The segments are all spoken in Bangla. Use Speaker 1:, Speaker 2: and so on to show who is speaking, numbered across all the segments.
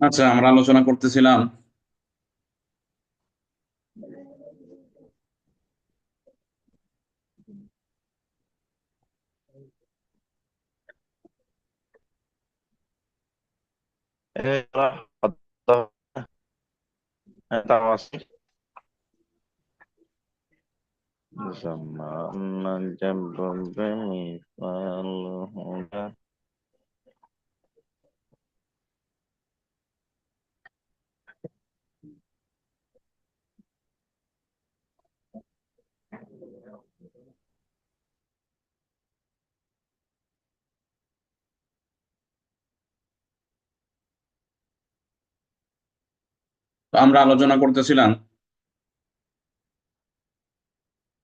Speaker 1: আচ্ছা, আমরা আলোচনা করতেছিলাম
Speaker 2: ايه راح حضرتك؟ انت عاصم زمان الجنب بمثال الهدى.
Speaker 1: আমরা আলোচনা করতেছিলাম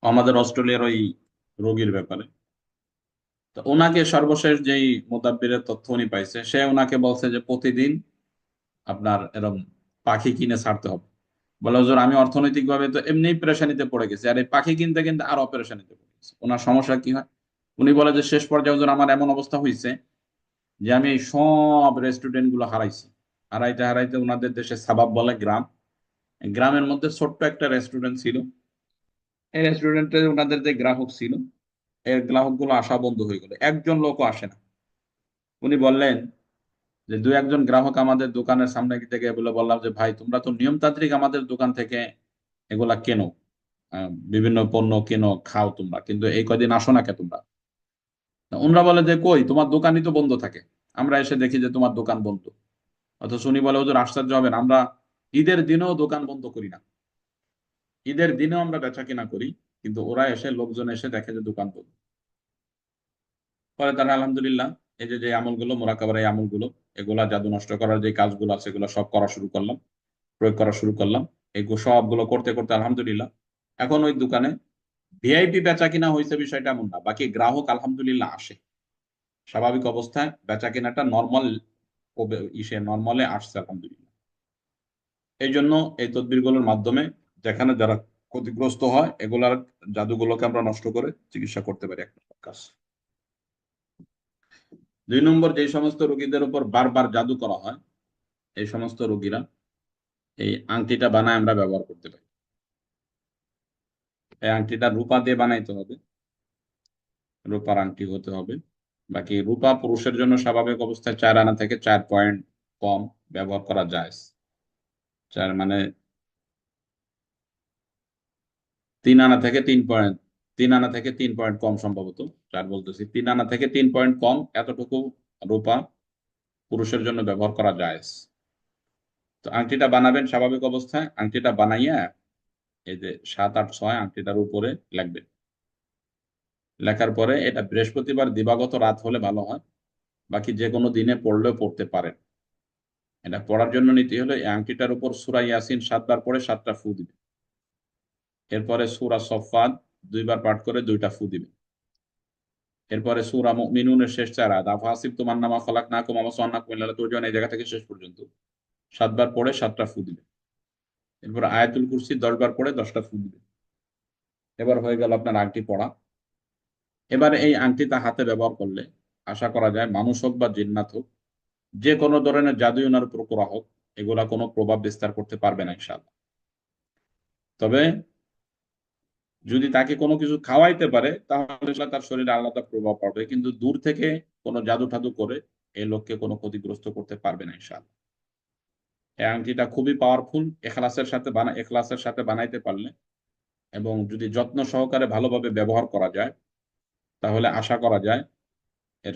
Speaker 1: আমাদের অস্ট্রেলিয়ার ওই রোগীর ব্যাপারে। তো ওনাকে সর্বশেষ যেই মোতাব্বিরের তথ্য উনি পাইছে, সে ওনাকে বলছে যে প্রতিদিন আপনার এরকম পাখি কিনে ছাড়তে হবে। বলে হুজুর, আমি অর্থনৈতিক ভাবে তো এমনিই পেরেশানিতে পড়ে গেছি, আর এই পাখি কিনতে কিনতে আরো পেরেশানিতে পড়ে গেছি। ওনার সমস্যা কি হয়? উনি বলে যে শেষ পর্যায়ে হুজুর আমার এমন অবস্থা হয়েছে যে আমি এই সব রেস্টুরেন্ট গুলো হারাইছি। হারাইতে হারাইতে ওনাদের দেশে সাবাব বলে গ্রাম, এই গ্রামের মধ্যে ছোট্ট একটা রেস্টুরেন্ট ছিল। এই রেস্টুরেন্টে ওনাদের যে গ্রাহক ছিল, এই গ্রাহকগুলো আসা বন্ধ হয়ে গেল, একজন লোকও আসে না। উনি বললেন যে দু একজন গ্রাহক আমাদের দোকানের সামনে থেকে বলে, বললাম যে ভাই তোমরা তো নিয়মতান্ত্রিক আমাদের দোকান থেকে এগুলা কেনো, বিভিন্ন পণ্য কেনো, খাও তোমরা, কিন্তু এই কদিন আসো না কে তোমরা? ওনরা বলে যে কই, তোমার দোকানই তো বন্ধ থাকে, আমরা এসে দেখি যে তোমার দোকান বন্ধ। অথচ উনি বলে হুজুর আশ্চর্য হবেন, আমরা ঈদের দিনেও দোকান বন্ধ করি না, ঈদের দিনেও আমরা বেচা কিনা করি, কিন্তু ওরা এসে, লোকজন এসে দেখে যে দোকান বন্ধ। পরে তারা আলহামদুলিল্লাহ এই যে যে আমলগুলো, মোরাকাবার এই আমলগুলো, এগুলা জাদু নষ্ট করার যে কাজগুলো আছে এগুলো সব করা শুরু করলাম, প্রয়োগ করা শুরু করলাম। এই সবগুলো করতে করতে আলহামদুলিল্লাহ এখন ওই দোকানে ভিআইপি বেচা কিনা হয়েছে বিষয়টা এমন না, বাকি গ্রাহক আলহামদুলিল্লাহ আসে। স্বাভাবিক অবস্থায় বেচা কিনাটা নর্মাল, ইসে নর্মালে আসছে আলহামদুলিল্লাহ। এই জন্য এই তদবিরগুলোর মাধ্যমে যেখানে যারা ক্ষতিগ্রস্ত হয় এগুলার জাদুগুলোকে আমরা নষ্ট করে চিকিৎসা করতে পারি, এক নম্বর কাজ। দুই নম্বর, যে সমস্ত রোগীদের উপর বারবার জাদু করা হয়, এই সমস্ত রোগীরা এই আংটিটা বানায় আমরা ব্যবহার করতে পারি। এই আংটিটা রূপা দিয়ে বানাইতে হবে, রূপার আংটি হতে হবে। বাকি রূপা পুরুষের জন্য স্বাভাবিক অবস্থায় 4 আনা থেকে 4 পয়েন্ট কম ব্যবহার করা যায়। চার মানে 3 আনা থেকে 3 পয়েন্ট, 3 আনা থেকে 3 পয়েন্ট কম সম্ভবত। 4 বলতেছি, 3 আনা থেকে 3 পয়েন্ট কম, এতটুকু রূপা পুরুষের জন্য ব্যবহার করা যায়। তো আংটিটা বানাবেন স্বাভাবিক অবস্থায়, আংটিটা বানাইয়া এই যে 7, 8, 6 আংটিটার উপরে লিখবেন। লেখার পরে এটা বৃহস্পতিবার দিবাগত রাত হলে ভালো হয়, বাকি যে কোনো দিনে পড়লেও পড়তে পারেন। এটা পড়ার জন্য নীতি হলো এই আংটিটার উপর সূরা ইয়াসিন 7 বার পড়ে 7টা ফু দিবে। এরপরে সূরা সফফাত 2 বার পাঠ করে 2টা ফু দিবে। এরপরে সূরা মুমিনুনের শেষ 4 আয়াত, আফাসিবতুম আন্নামা খালাকনাকুম ওয়া মাসান্নাকুম ইল্লা তুরজাউন, এই জায়গা থেকে শেষ পর্যন্ত 7 বার পড়ে 7টা ফু দিবে। এরপর আয়াতুল কুরসি 10 বার পড়ে 10টা ফু দিবে। এবার হয়ে গেল আপনার আংটি পড়া। এবারে এই আংটিটা হাতে ব্যবহার করলে আশা করা যায় মানুষ হোক বা জিন্নাত হোক, যে কোনো ধরনের জাদু ওনার উপর করা হোক, এগুলা কোনো প্রভাব বিস্তার করতে পারবে না ইনশাআল্লাহ। তবে যদি তাকে কোনো কিছু খাওয়াইতে পারে তাহলে তার শরীরে আলাদা প্রভাব পড়বে, কিন্তু দূর থেকে কোনো জাদু ঠাদু করে এই লোককে কোনো ক্ষতিগ্রস্ত করতে পারবে না ইনশাআল্লাহ। এই আংটিটা খুবই পাওয়ারফুল, এখলাসের সাথে বানাইতে পারলে এবং যদি যত্ন সহকারে ভালোভাবে ব্যবহার করা যায়, তাহলে আশা করা যায় এর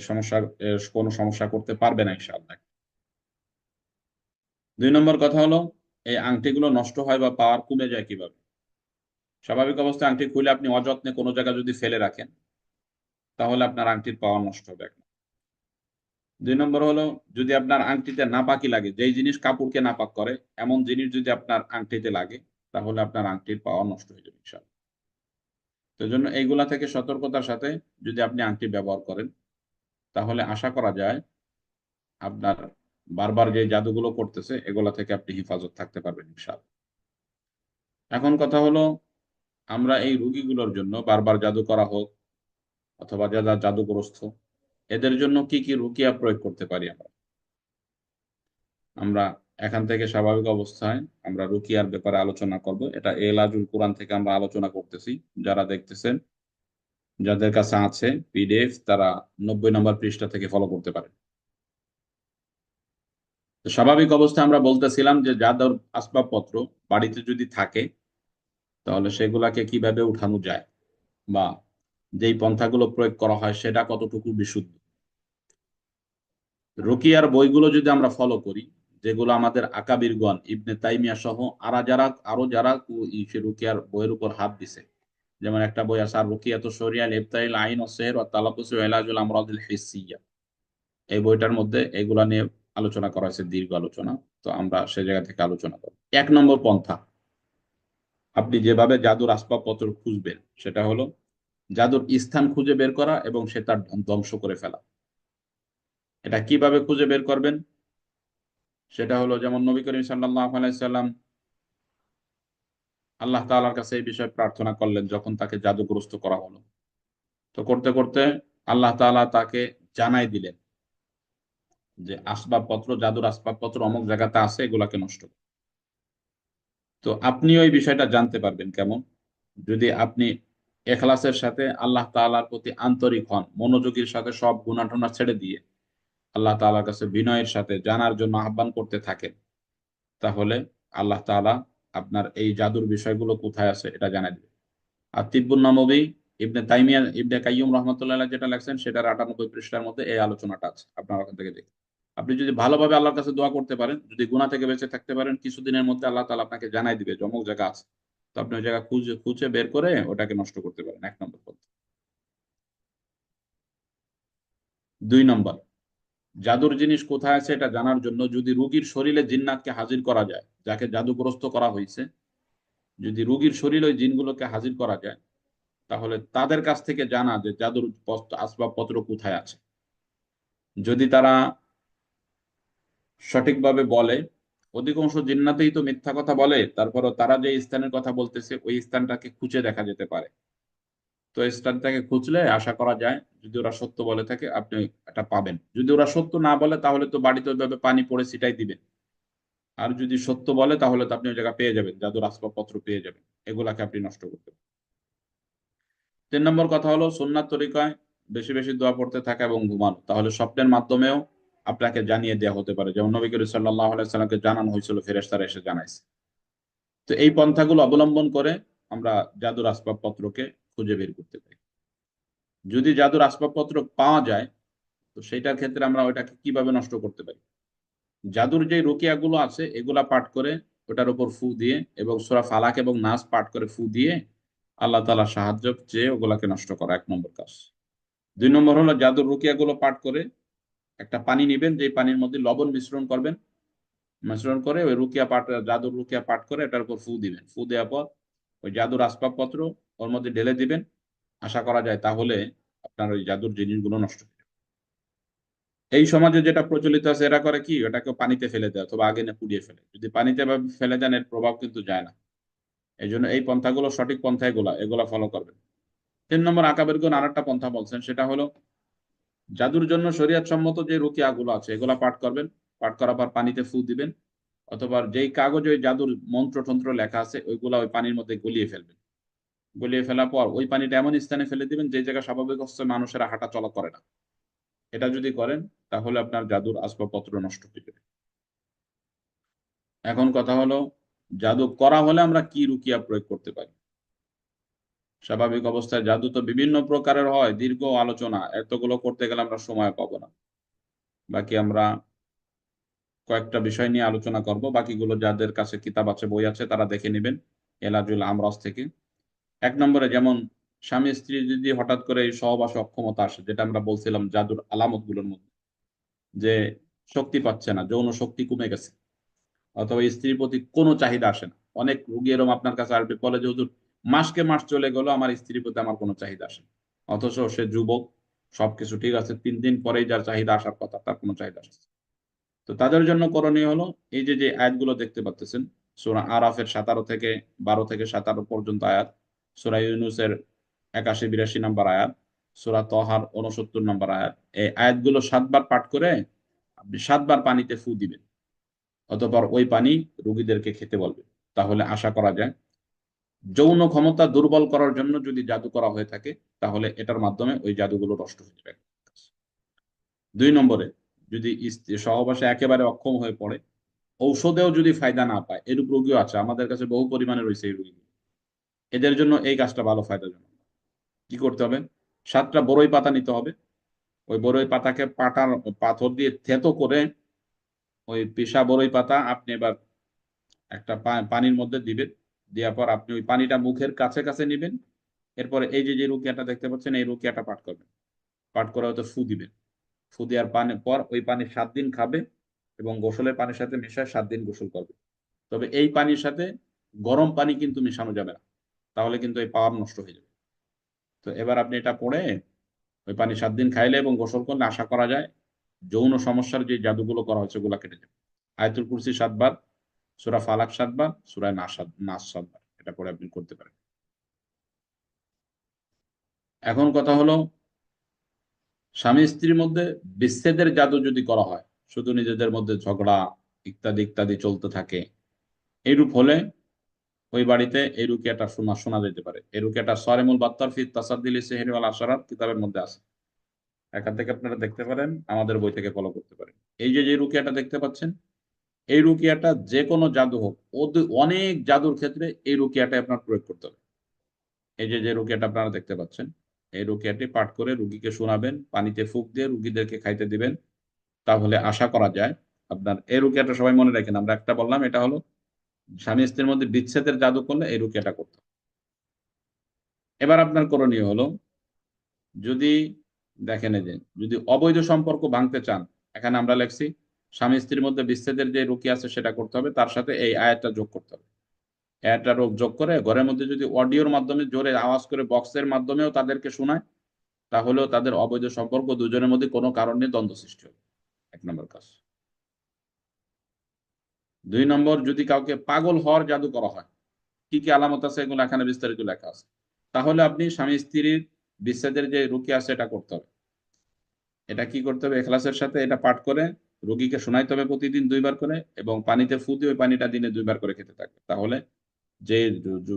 Speaker 1: কোনো সমস্যা করতে পারবে না ইনশাআল্লাহ। 2 নম্বর কথা হলো, এই আংটিগুলো নষ্ট হয় বা পাওয়ার কমে যায় কিভাবে? স্বাভাবিক অবস্থায় আংটি খুলে আপনি অযত্নে কোনো জায়গায় যদি ফেলে রাখেন, তাহলে আপনার আংটির পাওয়ার নষ্ট হবে। 2 নম্বর হলো, যদি আপনার আংটিতে নাপাকি লাগে, যেই জিনিস কাপড়কে নাপাক করে এমন জিনিস যদি আপনার আংটিতে লাগে, তাহলে আপনার আংটির পাওয়ার নষ্ট হয়ে যাবে ইনশাআল্লাহ। তো এই জন্য এইগুলা থেকে সতর্কতার সাথে যদি আপনি আংটি ব্যবহার করেন, তাহলে আশা করা যায় আপনার বারবার যে জাদুগুলো করতেছে এগুলা থেকে আপনি হেফাজত থাকতে পারবেন ইনশাআল্লাহ। এখন কথা হলো, আমরা এই রুগীগুলোর জন্য বারবার জাদু করা হোক অথবা যারা জাদুগ্রস্ত, এদের জন্য কি কি রুকিয়া প্রয়োগ করতে পারি আমরা? আমরা এখান থেকে স্বাভাবিক অবস্থায় আমরা রুকিয়ার ব্যাপারে আলোচনা করব। এটা এলাজুল কোরআন থেকে আমরা আলোচনা করতেছি। যারা দেখতেছেন, যাদের কাছে আছে পিডিএফ, তারা 90 নম্বর পৃষ্ঠা থেকে ফলো করতে পারেন। তো স্বাভাবিক অবস্থায় আমরা বলতেছিলাম যে জাদুর আসবাবপত্র বাড়িতে যদি থাকে, তাহলে সেগুলাকে কিভাবে উঠানো যায়, বা যেই পন্থাগুলো প্রয়োগ করা হয় সেটা কতটুকু বিশুদ্ধ। রুকিয়ার বইগুলো যদি আমরা ফলো করি, যেগুলো আমাদের আকাবিরগণ ইবনে তাইমিয়া সহ আরো যারা রুকিয়ার বইয়ের উপর হাত দিছে, যেমন একটা বই আছে আর রুকিয়াত শরিয়া ইবতাইল আইন ও সেহর ও তালাব্বুস ওয়া ইলাজুল আমরাদিল হিসিয়া। এই বইটার মধ্যে এগুলা নিয়ে আলোচনা করা হয়েছে, দীর্ঘ আলোচনা। তো আমরা সে জায়গা থেকে আলোচনা করব। 1 নম্বর পন্থা, আপনি যেভাবে জাদুর আসবাবপত্র খুঁজবেন সেটা হলো জাদুর স্থান খুঁজে বের করা এবং সে তার ধ্বংস করে ফেলা। এটা কিভাবে খুঁজে বের করবেন? সেটা হলো, যেমন নবী করিম সাল্লাল্লাহু আলাইহি সাল্লাম আল্লাহ তাআলার কাছে এই বিষয়ে প্রার্থনা করলেন যখন তাকে জাদুগ্রস্ত করা হলো। তো করতে করতে আল্লাহ তাআলা তাকে জানাই দিলেন যে জাদুর আসবাবপত্র অমুক জায়গাতে আছে, এগুলাকে নষ্ট করো। তো আপনি ওই বিষয়টা জানতে পারবেন কেমন? যদি আপনি এখলাসের সাথে আল্লাহ তাআলার প্রতি আন্তরিক হন, মনোযোগীর সাথে সব গুনাহ ছেড়ে দিয়ে আল্লাহ তাআলার কাছে বিনয়ের সাথে জানার জন্য আহ্বান করতে থাকেন, তাহলে আল্লাহ তাআলা আপনার এই জাদুর বিষয়গুলো কোথায় আছে এটা জানাই দিবেন। আর তিব্বুন নববী ইবনে কাইয়ুম রহমতুল্লাহ আলাইহি যেটা লেখছেন, সেটার 98 পৃষ্ঠার মধ্যে এই আলোচনাটা আছে, আপনারা ওখান থেকে দেখুন। আপনি যদি ভালোভাবে আল্লাহর কাছে দোয়া করতে পারেন, যদি গুনাহ থেকে বেঁচে থাকতে পারেন, কিছুদিনের মধ্যে আল্লাহ তাআলা আপনাকে জানাই দিবে যে অমুক জায়গা আছে। তো আপনি ওই জায়গা খুঁজে খুঁজে বের করে ওটাকে নষ্ট করতে পারেন। 1 নম্বর পদ্ধতি। 2 নম্বর, জাদুর জিনিস কোথায় আছে এটা জানার জন্য যদি রোগীর শরীরে জিন্নাতকে হাজির করা যায়, যাকে জাদুগ্রস্ত করা হয়েছে, যদি রোগীর শরীরে ওই জিনগুলোকে হাজির করা যায়, তাহলে তাদের কাছ থেকে জানা যে জাদুর আসবাবপত্র কোথায় আছে। যদি তারা সঠিকভাবে বলে, অধিকাংশ জিন্নাতেই তো মিথ্যা কথা বলে, তারপরও তারা যে স্থানের কথা বলতেছে ওই স্থানটাকে খুঁজে দেখা যেতে পারে। তো স্থানটাকে খুঁজলে আশা করা যায় যদি ওরা সত্য বলে থাকে আপনি এটা পাবেন। যদি ওরা সত্য না বলে তাহলে তো বাড়িতে ওইভাবে পানি পড়ে ছিটাই দিবেন। আর যদি সত্য বলে তাহলে তো আপনি ওই জায়গা পেয়ে যাবেন, জাদুর আসবাবপত্র পেয়ে যাবেন। এগুলাকে আপনি নষ্ট করতে পারেন। 3 নম্বর কথা হলো সুন্নাত তরিকায় বেশি বেশি দোয়া পড়তে থাকা এবং ঘুমানো, তাহলে স্বপ্নের মাধ্যমেও আপনাকে জানিয়ে দেওয়া হতে পারে, যেমন নবী করিম সাল্লাল্লাহু আলাইহি সাল্লামকে জানানো হয়েছিল, ফেরেশতারা এসে জানাইছে। তো এই পন্থাগুলো অবলম্বন করে আমরা জাদুর আসবাবপত্রকে খুঁজে বের করতে পারি। যদি জাদুর আসবাবপত্র পাওয়া যায়, তো সেটার ক্ষেত্রে আমরা ওইটাকে কিভাবে নষ্ট করতে পারি? জাদুর যে রুকিয়াগুলো আছে এগুলা পাঠ করে ওটার উপর ফু দিয়ে এবং সূরা ফালাক এবং নাস পাঠ করে ফু দিয়ে আল্লাহ তাআলা সাহায্য চেয়ে ওগুলাকে নষ্ট করা 1 নম্বর কাজ। 2 নম্বর হলো জাদুর রুকিয়াগুলো পাঠ করে একটা পানি নিবেন, যে পানির মধ্যে লবণ মিশ্রণ করবেন, মিশ্রণ করে ওই জাদুর রুকিয়া পাঠ করে এটার উপর ফু দিবেন। ফু দেওয়ার পর ওই জাদুর আসবাবপত্র ওর মধ্যে ঢেলে দিবেন। আশা করা যায় তাহলে আপনার ওই জাদুর জিনিসগুলো নষ্ট হবে। এই সমাজে যেটা প্রচলিত আছে, এরা করে কি, ওটাকে পানিতে ফেলে দেয় অথবা আগুনে পুড়িয়ে ফেলে। যদি পানিতে বা ফেলে দেন এর প্রভাব কিন্তু যায় না। এই জন্য এই পন্থাগুলো সঠিক পন্থা, এগুলা ফলো করবেন। 3 নম্বর, আকাবেরগণ আর একটা পন্থা বলছেন, সেটা হলো জাদুর জন্য শরীয়ত সম্মত যে রুকিয়া গুলো আছে এগুলা পাঠ করবেন। পাঠ করার পর পানিতে ফু দিবেন, অথবা যেই কাগজে ওই জাদুর মন্ত্র তন্ত্র লেখা আছে ওইগুলা ওই পানির মধ্যে গলিয়ে ফেলবেন। গলিয়ে ফেলার পর ওই পানিটা এমন স্থানে ফেলে দিবেন যে জায়গা স্বাভাবিক অবস্থায় মানুষেরা হাঁটা চলা করে না। এটা যদি করেন তাহলে আপনার জাদুর আসবাবপত্র নষ্ট হয়ে যাবে। এখন কথা হলো, জাদু করা হলে আমরা কি রুকিয়া প্রয়োগ করতে পারি? স্বাভাবিক অবস্থায় জাদু তো বিভিন্ন প্রকারের হয়, দীর্ঘ আলোচনা, এতগুলো করতে গেলে আমরা সময় পাবো না। বাকি আমরা কয়েকটা বিষয় নিয়ে আলোচনা করব, বাকিগুলো যাদের কাছে কিতাব আছে, বই আছে, তারা দেখে নেবেন এলাজুল আমরাজ থেকে। 1 নম্বরে, যেমন স্বামী স্ত্রী যদি হঠাৎ করে এই সহবাসে অক্ষমতা আসে, যেটা আমরা বলছিলাম জাদুর আলামত গুলোর মধ্যে, যে শক্তি পাচ্ছে না, যৌন শক্তি কমে গেছে, অথবা স্ত্রীর প্রতি কোনো চাহিদা আসে না। অনেক রুগী এরকম আপনার কাছে আসবে, বলে যে হুজুর মাসকে মাস চলে গেল, আমার স্ত্রীর প্রতি আমার কোনো চাহিদা আসে না। অথচ সে যুবক, সবকিছু ঠিক আছে, 3 দিন পরেই যার চাহিদা আসার কথা তার কোনো চাহিদা আসছে না। তো তাদের জন্য করণীয় হলো এই যে যে আয়াতগুলো দেখতে পাচ্ছেন, সূরা আরাফের 12 থেকে 17 পর্যন্ত আয়াত, সূরা ইউনূসের 81-82 নম্বর আয়াত, সূরা তহার 69 নম্বর আয়াত, এই আয়াতগুলো 7 বার পাঠ করে আপনি 7 বার পানিতে ফু দিবেন, অতঃপর ওই পানি রোগীদেরকে খেতে বলবেন। তাহলে আশা করা যায় যৌন ক্ষমতা দুর্বল করার জন্য যদি জাদু করা হয়ে থাকে, তাহলে এটার মাধ্যমে ওই জাদুগুলো নষ্ট হয়ে যাবে। 2 নম্বরে, যদি সহবাসে একেবারে অক্ষম হয়ে পড়ে, ঔষধেও যদি ফায়দা না পায়, এরূপ রোগীও আছে আমাদের কাছে, বহু পরিমাণে রয়েছে এই রোগী। এদের জন্য এই কাজটা ভালো ফায়দাজনক। কি করতে হবে? 7টা বড়ই পাতা নিতে হবে। ওই বড়ই পাতাকে পাথর দিয়ে থেতো করে, ওই পিসা বড়ই পাতা আপনি এবার একটা পানির মধ্যে দিবেন। দেওয়ার পর আপনি ওই পানিটা মুখের কাছে কাছে নিবেন। এরপরে এই যে যে রুকিয়াটা দেখতে পাচ্ছেন, এই রুকিয়াটা পাঠ করবেন। পাঠ করে হয়তো ফু দিবেন। ফু দেওয়ার পানি পর ওই পানি 7 দিন খাবে এবং গোসলের পানির সাথে মেশায় 7 দিন গোসল করবে। তবে এই পানির সাথে গরম পানি কিন্তু মেশানো যাবে না, তাহলে কিন্তু এই পাওয়ার নষ্ট হয়ে যাবে। তো এবার আপনি এটা পড়ে ওই পানি 7 দিন খাইলে এবং গোসল করলে আশা করা যায় যৌন সমস্যার যে জাদুগুলো করা হচ্ছে ওগুলা কেটে যাবে। আয়াতুল কুরসি 7 বার, সূরা ফালাক 7 বার, সূরা নাস 7 বার, এটা পড়ে আপনি করতে পারেন। এখন কথা হলো, স্বামী স্ত্রীর মধ্যে বিচ্ছেদের জাদু যদি করা হয়, শুধু নিজেদের মধ্যে ঝগড়া ইত্যাদি ইত্যাদি চলতে থাকে, এইরূপ হলে ওই বাড়িতে এই রুকিয়াটা শোনা শোনা যেতে পারে। এই রুকিয়াটা সরেমুল বাত্তার ফি তাসাদ্দিল সিহরি ওয়াল আশরাত কিতাবের মধ্যে আছে। এখান থেকে আপনারা দেখতে পারেন, আমাদের বই থেকে ফলো করতে পারেন। এই যে যে রুকিয়াটা দেখতে পাচ্ছেন, এই রুকিয়াটা যে কোনো জাদু হোক, অনেক জাদুর ক্ষেত্রে এই রুকিয়াটা আপনার প্রয়োগ করতে হবে। এই যে যে রুকিয়াটা আপনারা দেখতে পাচ্ছেন, এই রুকিয়াটি পাঠ করে রুগীকে শোনাবেন, পানিতে ফুঁক দিয়ে রুগীদেরকে খাইতে দিবেন। তাহলে আশা করা যায় আপনার এই রুকিয়াটা, সবাই মনে রাখেন, আমরা একটা বললাম, এটা হলো স্বামী স্ত্রীর মধ্যে বিচ্ছেদের জাদু করলে এই রুকিয়াটা করতে হবে। এবার আপনার করণীয় হলো, যদি দেখেন এই যে যদি অবৈধ সম্পর্ক ভাঙতে চান, এখানে আমরা লেখছি স্বামী স্ত্রীর মধ্যে বিচ্ছেদের যে রুকিয়া আছে সেটা করতে হবে, তার সাথে এই আয়াতটা যোগ করতে হবে। আয়াতটা যোগ করে ঘরের মধ্যে যদি অডিওর মাধ্যমে জোরে আওয়াজ করে বক্সের মাধ্যমেও তাদেরকে শোনায়, তাহলেও তাদের অবৈধ সম্পর্ক দুজনের মধ্যে কোনো কারণে দ্বন্দ্ব সৃষ্টি হবে। 1 নম্বর কাজ। 2 নম্বর, যদি কাউকে পাগল হওয়ার জাদু করা হয়, কি কি আলামত আছে এগুলো এখানে বিস্তারিত লেখা আছে। তাহলে আপনি স্বামী স্ত্রীর বিচ্ছেদের যে রুকিয়া আছে এটা করতে হবে। এটা কি করতে হবে? এখলাসের সাথে এটা পাঠ করে রোগীকে শোনাইতে হবে প্রতিদিন 2 বার করে, এবং পানিতে ফু দিয়ে ওই পানিটা দিনে 2 বার করে খেতে থাকবে। তাহলে যে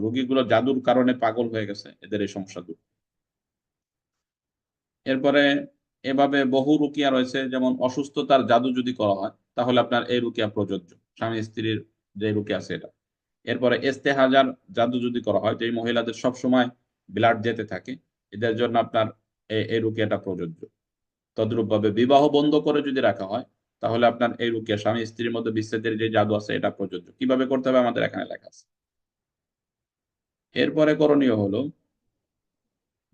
Speaker 1: রোগীগুলো জাদুর কারণে পাগল হয়ে গেছে, এদের এই সমস্যা দূর। এরপরে এভাবে বহু রুকিয়া রয়েছে, যেমন অসুস্থতার জাদু যদি করা হয়, তাহলে আপনার এই রুকিয়া প্রযোজ্য, স্বামী স্ত্রীর যে রুকিয়া আছে এটা। এরপরে ইস্তেহাজার জাদু যদি করা হয়, যে মহিলাদের সব সময় ব্লাড যেতে থাকে, এদের জন্য আপনার এই রুকিয়াটা প্রযোজ্য। তদ্রূপ ভাবে বিবাহ বন্ধ করে যদি রাখা হয়, তাহলে আপনার এই রুকিয়া, স্বামী স্ত্রীর মধ্যে বিচ্ছেদের যে জাদু আছে এটা প্রযোজ্য। কিভাবে করতে হবে আমাদের এখানে লেখা আছে। এরপরে করণীয় হলো,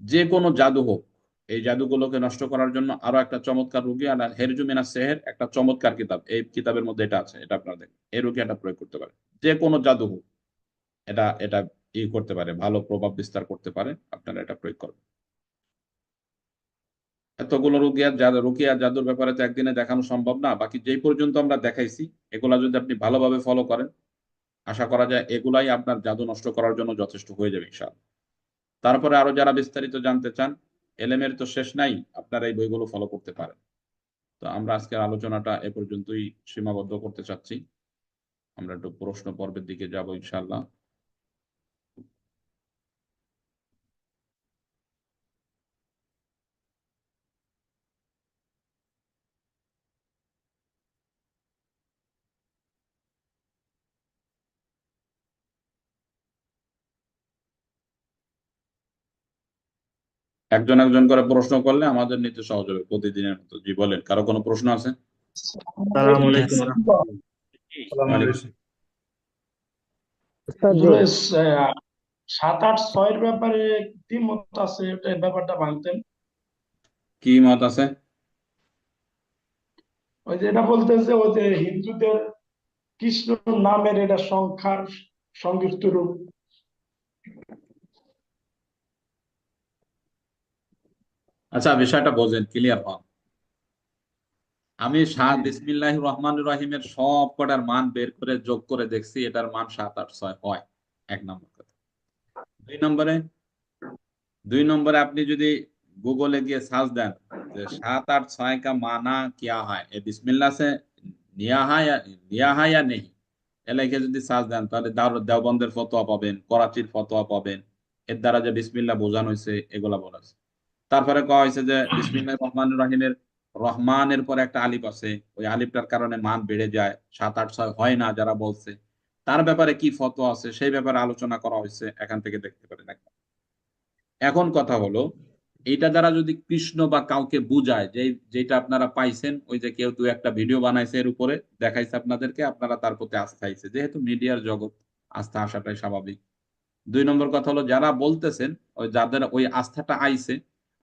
Speaker 1: যে কোনো জাদু হোক, এই জাদুগুলোকে নষ্ট করার জন্য আরো একটা চমৎকার রুগী আর হেরজু মিনাস সেহের একটা চমৎকার কিতাব, এই কিতাবের মধ্যে এটা আছে, এটা আপনারা দেখেন, এই রুগী এটা প্রয়োগ করতে পারে। যে কোনো জাদু হোক, এটা এটা করতে পারে, ভালো প্রভাব বিস্তার করতে পারে, আপনারা এটা প্রয়োগ করবেন। এতগুলো রুকিয়া জাদুর ব্যাপারে তো একদিনে দেখানো সম্ভব না, বাকি যেই পর্যন্ত আমরা দেখাইছি এগুলা যদি আপনি ভালোভাবে ফলো করেন, আশা করা যায় এগুলাই আপনার জাদু নষ্ট করার জন্য যথেষ্ট হয়ে যাবে ইনশাআল্লাহ। তারপরে আরো যারা বিস্তারিত জানতে চান, এলেমের তো শেষ নাই, আপনারা এই বইগুলো ফলো করতে পারেন। তো আমরা আজকের আলোচনাটা এ পর্যন্তই সীমাবদ্ধ করতে চাচ্ছি। আমরা একটু প্রশ্ন পর্বের দিকে যাব ইনশাআল্লাহ। একজন একজন করে প্রশ্ন করলে আমাদের নিতে সহজ হবে প্রতিদিনের মতো। জি বলেন, কারো কোনো প্রশ্ন আছে?
Speaker 2: আসসালামু আলাইকুম রাহমাতুল্লাহ।
Speaker 1: ওয়ালাইকুম আসসালাম।
Speaker 3: আসলে 7, 8, 6 এর ব্যাপারে কি মত আছে, এটা ব্যাপারটা ভাঙতেন।
Speaker 1: কি মত আছে?
Speaker 3: ওই যে এটা বলতেছে, ওই যে হিন্দুদের কৃষ্ণ নামের এটা সংখ্যার সংক্ষিপ্ত রূপ।
Speaker 1: আচ্ছা, বিষয়টা বোঝেন, ক্লিয়ার হন। আমি বিসমিল্লাহির রহমানির রহিমের সব কটার মান বের করে যোগ করে দেখছি, এটার মান 7, 8, 6 হয়। এক নম্বর কথা। দুই নম্বরে দুই নম্বরে আপনি যদি গুগলে গিয়ে সার্চ দেন যে 7, 8, 6 का माना क्या है, ये बिस्मिल्लाह से लिया है या नहीं, এ লিখে যদি সার্চ দেন তাহলে দেওবন্দের ফতোয়া পাবেন, করাচির ফতোয়া পাবেন। এর দ্বারা যে বিসমিল্লাহ বোঝানো হয়েছে এগুলা বলা আছে। তারপরে কওয়া হয়েছে যে বিসমিল্লাহির রহমানির রহিমের রহমানের পরে একটা আলিফ আছে, ওই আলিফটার কারণে মান বেড়ে যায়, 7, 8, 6 হয় না যারা বলছে, তার ব্যাপারে কি ফতোয়া আছে সেই ব্যাপারে আলোচনা করা হয়েছে, এখান থেকে দেখতে পারেন। এখন কথা হলো, এইটা দ্বারা যদি কৃষ্ণ বা কাউকে বুঝায়, যে যেটা আপনারা পাইছেন, ওই যে কেউ দু একটা ভিডিও বানাইছে এর উপরে দেখাইছে আপনাদেরকে, আপনারা তার প্রতি আস্থা আইছে, যেহেতু মিডিয়ার জগৎ, আস্থা আসাটাই স্বাভাবিক। দুই নম্বর কথা হলো, যারা বলতেছেন, ওই যাদের ওই আস্থাটা আইছে,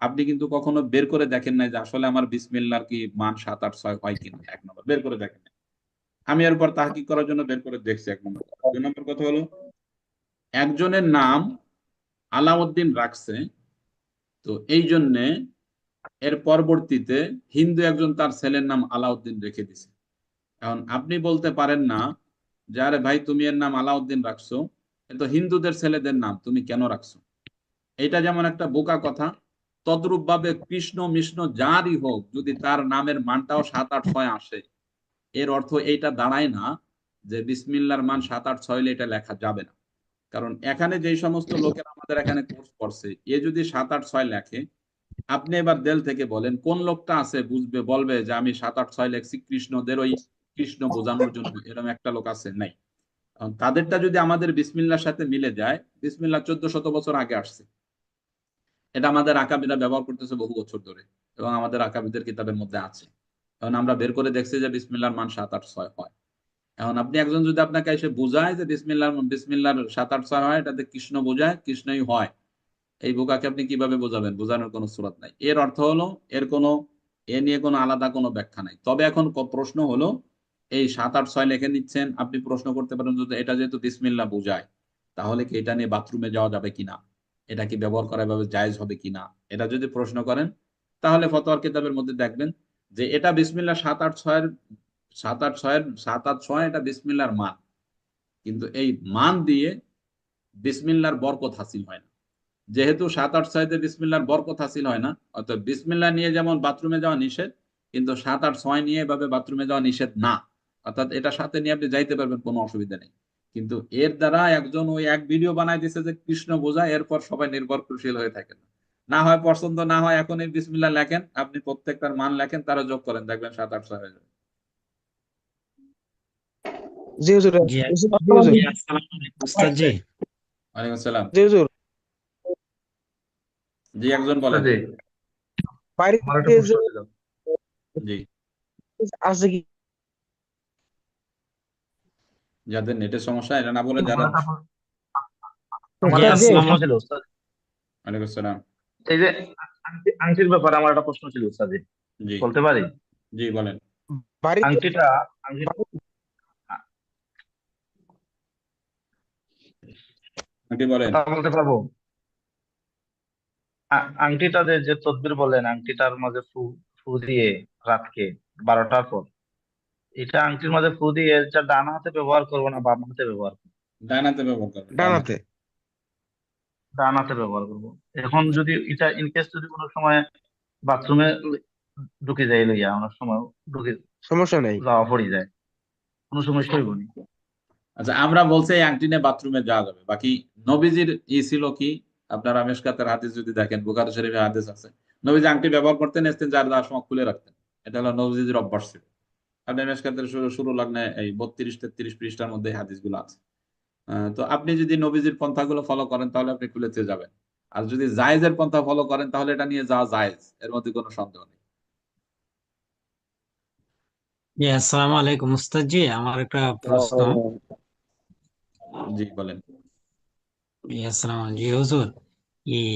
Speaker 1: আপনি কিন্তু কখনো বের করে দেখেন নাই যে আসলে আমার বিসমিল্লাহর কি মান 7, 8, 6 হয় কিনা। এক নম্বর, বের করে দেখেন নাই। আমি এর উপর তাহকিক করার জন্য বের করে দেখছি, এক নম্বর কথা। দুই নম্বর কথা হলো, একজনের নাম আলাউদ্দিন রাখছে, তো এই জন্যে এর পরবর্তীতে হিন্দু একজন তার ছেলের নাম আলাউদ্দিন রেখে দিছে। এখন আপনি বলতে পারেন না যে আরে ভাই, তুমি এর নাম আলাউদ্দিন রাখছো, এ তো হিন্দুদের ছেলেদের নাম, তুমি কেন রাখছো? এটা যেমন একটা বোকা কথা, তদ্রূপ ভাবে কৃষ্ণ মিষ্ণ যারই হোক, যদি তার নামের মানটাও 7, 8, 6 আসে, এর অর্থ এইটা দাঁড়ায় না যে বিসমিল্লার মান 7, 8, 6 হলে এটা লেখা যাবে না। কারণ এখানে যেই সমস্ত লোকের আমাদের এখানে কোর্স করছে, এ যদি 7, 8, 6 লেখে, আপনি এবার দেল থেকে বলেন কোন লোকটা আছে বুঝবে, বলবে যে আমি 7, 8, 6 লেখছি কৃষ্ণদের ওই কৃষ্ণ বোঝানোর জন্য, এরকম একটা লোক আছে? নাই। কারণ তাদেরটা যদি আমাদের বিসমিল্লার সাথে মিলে যায়, বিসমিল্লাহ 1400 বছর আগে আসছে, এটা আমাদের আকাবিরা ব্যবহার করতেছে বহু বছর ধরে, এবং আমাদের আকাবিদের কিতাবের মধ্যে আছে। কারণ আমরা বের করে দেখছি যে বিসমিল্লার মান 7, 8, 6 হয়। এখন আপনি একজন যদি আপনাকে এসে বোঝায় যে বিসমিল্লার 7, 8, 6 হয়, এটাতে কৃষ্ণ বোঝায়, কৃষ্ণই হয়, এই বোকাকে আপনি কিভাবে বোঝাবেন? বোঝানোর কোনো সুরাত নাই। এর অর্থ হলো, এর কোনো এ নিয়ে কোনো আলাদা কোনো ব্যাখ্যা নাই। তবে এখন প্রশ্ন হলো, এই 7, 8, 6 লিখে নিচ্ছেন, আপনি প্রশ্ন করতে পারেন যদি এটা যেহেতু বিসমিল্লাহ বোঝায়, তাহলে কি এটা নিয়ে বাথরুমে যাওয়া যাবে কিনা, এটা কি ব্যবহার করা এভাবে জায়েজ হবে কিনা, এটা যদি প্রশ্ন করেন, তাহলে ফতোয়ার কিতাবের মধ্যে দেখবেন যে এটা বিসমিল্লাহ 7, 8, 6 এর 7, 8, 6 এটা বিসমিল্লাহর মান, কিন্তু এই মান দিয়ে বিসমিল্লাহর বরকত হাসিল হয় না। যেহেতু 7, 8, 6 বিসমিল্লাহর বরকত হাসিল হয় না, অর্থাৎ বিসমিল্লাহ নিয়ে যেমন বাথরুমে যাওয়া নিষেধ, কিন্তু 7, 8, 6 নিয়ে এভাবে বাথরুমে যাওয়া নিষেধ না। অর্থাৎ এটা সাথে নিয়ে আপনি যাইতে পারবেন, কোনো অসুবিধা নেই। কিন্তু এর দ্বারা একজন ওই এক ভিডিও বানাই দিছে যে কৃষ্ণ বোঝায়, এরপর সবাই নির্ভরশীল হয়ে থাকেন। না হয় পছন্দ না হয়, এখন এই বিসমিল্লাহ লেখেন, আপনি প্রত্যেকটার মান লেখেন, তারা যোগ করেন, দেখবেন 7, 8, 6 হয়ে যাবে।
Speaker 2: জি হুজুর,
Speaker 4: জি
Speaker 2: জি হুজুর,
Speaker 4: জি, আসসালামু আলাইকুম উস্তাদ জি।
Speaker 1: ওয়ালাইকুম আসসালাম।
Speaker 2: জি হুজুর।
Speaker 1: জি, একজন বলেন।
Speaker 5: জি,
Speaker 2: বাইরে
Speaker 5: আমার একটা
Speaker 2: থেকে
Speaker 5: প্রশ্ন ছিল।
Speaker 1: জি,
Speaker 2: আসছে কি?
Speaker 1: যাদের নেটের সমস্যা এটা না বলে,
Speaker 5: আমার
Speaker 1: যারা।
Speaker 5: একটা
Speaker 4: জি,
Speaker 5: একটা
Speaker 2: জি,
Speaker 5: প্রশ্ন
Speaker 4: আসসালামু
Speaker 5: ছিল উস্তাদ।
Speaker 1: ওয়ালাইকুম আসসালাম।
Speaker 5: এই যে আংটির ব্যাপারে আমার একটা প্রশ্ন ছিল উস্তাদ জি।
Speaker 1: জি,
Speaker 5: বলতে পারি?
Speaker 1: জি বলেন।
Speaker 2: বাড়িতে
Speaker 5: আংটিটা আংটি
Speaker 1: আপনি বলেন।
Speaker 5: কথা বলতে পারবো? আংটিটা যে যে তদবির বলেন, আংটিটার মাঝে ফু ফু দিয়ে রাতকে 12টার পর, এটা আংটির মাঝে ফু দিয়ে এটা ডান হাতে ব্যবহার করবো না বাম হাতে ব্যবহার করবো?
Speaker 1: ডান হাতে ব্যবহার করবেন, বাম হাতে।
Speaker 2: ডানাতে।
Speaker 5: ডান হাতে ব্যবহার করবো। এখন যদি এটা ইনকেস যদি কোনো সময় বাথরুমে ঢুকে যায় লইয়া, অনেক সময় ঢুকে
Speaker 2: সমস্যা নাই।
Speaker 5: যাওয়া পড়ে যায়, কোনো সমস্যা হইব না?
Speaker 1: আচ্ছা, আমরা বলছি এই আংটি নিয়ে বাথরুমে যাওয়া যাবে। বাকি নবীজির ছিল কি, আপনারা মেশকাতের হাদিস যদি দেখেন, বুখারী শরীফে হাদিস আছে, নবীজি আংটি ব্যবহার করতেন, ইস্তেনজার যাওয়ার সময় খুলে রাখতেন। এটা হলো নবীজির অভ্যাস ছিল। আপনি মেশকাতের শুরু লগ্নে এই 32-33 পৃষ্ঠার মধ্যে এই হাদিসগুলো আছে। তো আপনি যদি নবীজির পন্থাগুলো ফলো করেন, তাহলে আপনি খুলেতে যাবেন। আর যদি জায়েজের পন্থা ফলো করেন, তাহলে এটা নিয়ে যাওয়া জায়েজ, এর মধ্যে কোনো সন্দেহ নেই।
Speaker 4: জি, আসসালামু আলাইকুম উস্তাদ জি। আমার একটা প্রশ্ন।
Speaker 1: জি বলেন।
Speaker 4: জি, জি হুজুর। এই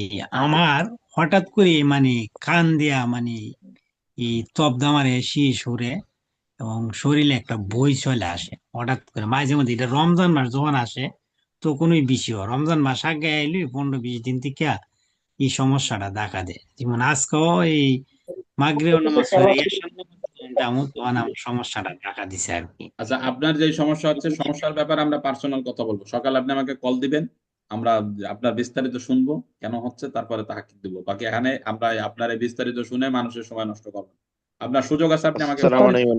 Speaker 4: আমার হঠাৎ করে মানে কান দিয়া মানে এই তবদা মারে, শীষ উড়ে, এবং শরীরে একটা বই চলে আসে হঠাৎ করে মাঝে মধ্যে। এটা রমজান মাস যখন আসে তখনই বেশি হয়। রমজান মাস আগে আইলি 15-20 দিন থেকে এই সমস্যাটা দেখা দেয়। যেমন আজকেও এই মাগরিব নামাজ পড়ে এশার নামাজ যাবো, তখন আমার সমস্যাটা দেখা দিছে আর কি।
Speaker 1: আচ্ছা, আপনার যে সমস্যা হচ্ছে, সমস্যার ব্যাপারে আমরা পার্সোনাল কথা বলবো। সকালে আপনি আমাকে কল দিবেন, আমরা আপনার বিস্তারিত শুনবো কেন হচ্ছে, তারপরে তাহাকে দিব। বাকি এখানে আমরা আপনার এই বিস্তারিত শুনে মানুষের সময় নষ্ট করবো না। আপনার সুযোগ আছে, আপনি আমাকে
Speaker 2: আসসালামু
Speaker 1: কল
Speaker 2: আলাইকুম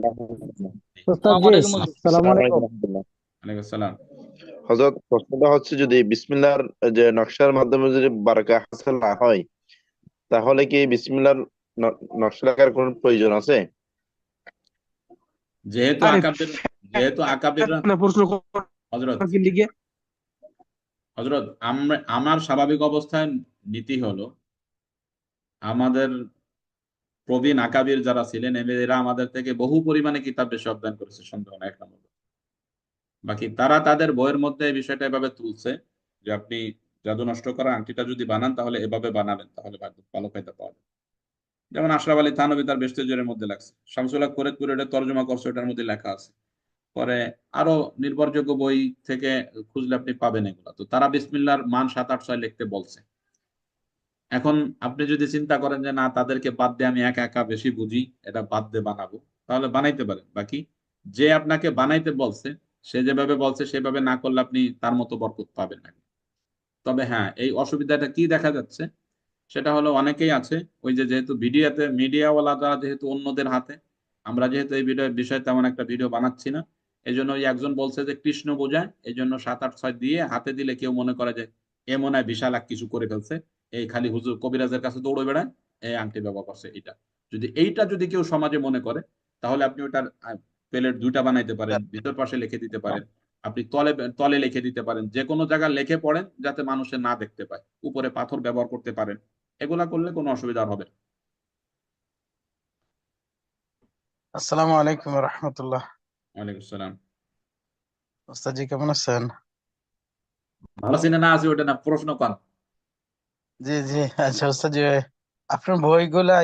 Speaker 1: দিবেন।
Speaker 2: উস্তাদ জি, আসসালামু আলাইকুম।
Speaker 1: ওয়ালাইকুম আসসালাম।
Speaker 6: হযরত, প্রশ্নটা হচ্ছে যদি বিসমিল্লাহর যে নকশার মাধ্যমে যদি বারাকা হাসিল না হয়, তাহলে কি বিসমিল্লাহর নকশা লেখার কোনো প্রয়োজন আছে?
Speaker 1: যেহেতু
Speaker 2: আরে
Speaker 1: যেহেতু আকাবিররা,
Speaker 2: না প্রশ্ন
Speaker 1: হযরত
Speaker 2: কি লিখে
Speaker 1: হযরত আমার স্বাভাবিক অবস্থায় নীতি হলো, আমাদের প্রবীণ আকাবির যারা ছিলেন এরা আমাদের থেকে বহু পরিমাণে কিতাব বেশি অধ্যয়ন করেছে, সন্দেহ না, এক নম্বর। বাকি তারা তাদের বইয়ের মধ্যে এই বিষয়টা এভাবে তুলছে যে আপনি জাদু নষ্ট করা আংটিটা যদি বানান তাহলে এভাবে বানাবেন, তাহলে ভালো ফায়দা পাওয়া যাবে। যেমন আশরাফ আলী থানভী তার বেস্তেজের মধ্যে লাগছে, শামসুল হক ফরিদপুর এটা তর্জমা করছে, ওটার মধ্যে লেখা আছে। পরে আরো নির্ভরযোগ্য বই থেকে খুঁজলে আপনি পাবেন এগুলা। তো তারা বিসমিল্লাহর মান 7-8-6 লিখতে বলছে। এখন আপনি যদি চিন্তা করেন যে না, তাদেরকে বাদ দিয়ে আমি একা একা বেশি বুঝি, এটা বাদ দিয়ে বানাবো, তাহলে বানাইতে পারেন। বাকি যে আপনাকে বানাইতে বলছে সে যেভাবে বলছে সেভাবে না করলে আপনি তার মতো বরকত পাবেন না। তবে হ্যাঁ, এই অসুবিধাটা কি দেখা যাচ্ছে, সেটা হলো অনেকেই আছে ওই যে যেহেতু মিডিয়াওয়ালারা যেহেতু অন্যদের হাতে, আমরা যেহেতু এই বিষয়ে তেমন একটা ভিডিও বানাচ্ছি না, এই জন্য ওই একজন বলছে যে কৃষ্ণ বোঝায়, এই জন্য 7-8-6 দিয়ে হাতে দিলে কেউ মনে করে যে এ মনে হয় বিশাল এক কিছু করে ফেলছে, এই খালি হুজুর কবিরাজের কাছে দৌড়ে বেড়ায়, এই আংটি ব্যবহার করছে। এইটা যদি কেউ সমাজে মনে করে, তাহলে আপনি ওটার প্লেট 2টা বানাইতে পারেন, ভিতর পাশে লিখে দিতে পারেন, আপনি তলে তলে লিখে দিতে পারেন, যে কোনো জায়গায় লিখে পড়েন যাতে মানুষে না দেখতে পায়, উপরে পাথর ব্যবহার করতে পারেন। এগুলা করলে কোনো অসুবিধা হবে না।
Speaker 7: আসসালামু আলাইকুম রহমতুল্লাহ।
Speaker 1: ওয়ালাইকুম আসসালাম।
Speaker 7: ওস্তাদ জি কেমন আছেন?
Speaker 1: ভালো আছি না আছি ওটা না, প্রশ্ন কর।
Speaker 7: জি জি, আচ্ছা ওস্তাদ জি, আপনার বইগুলা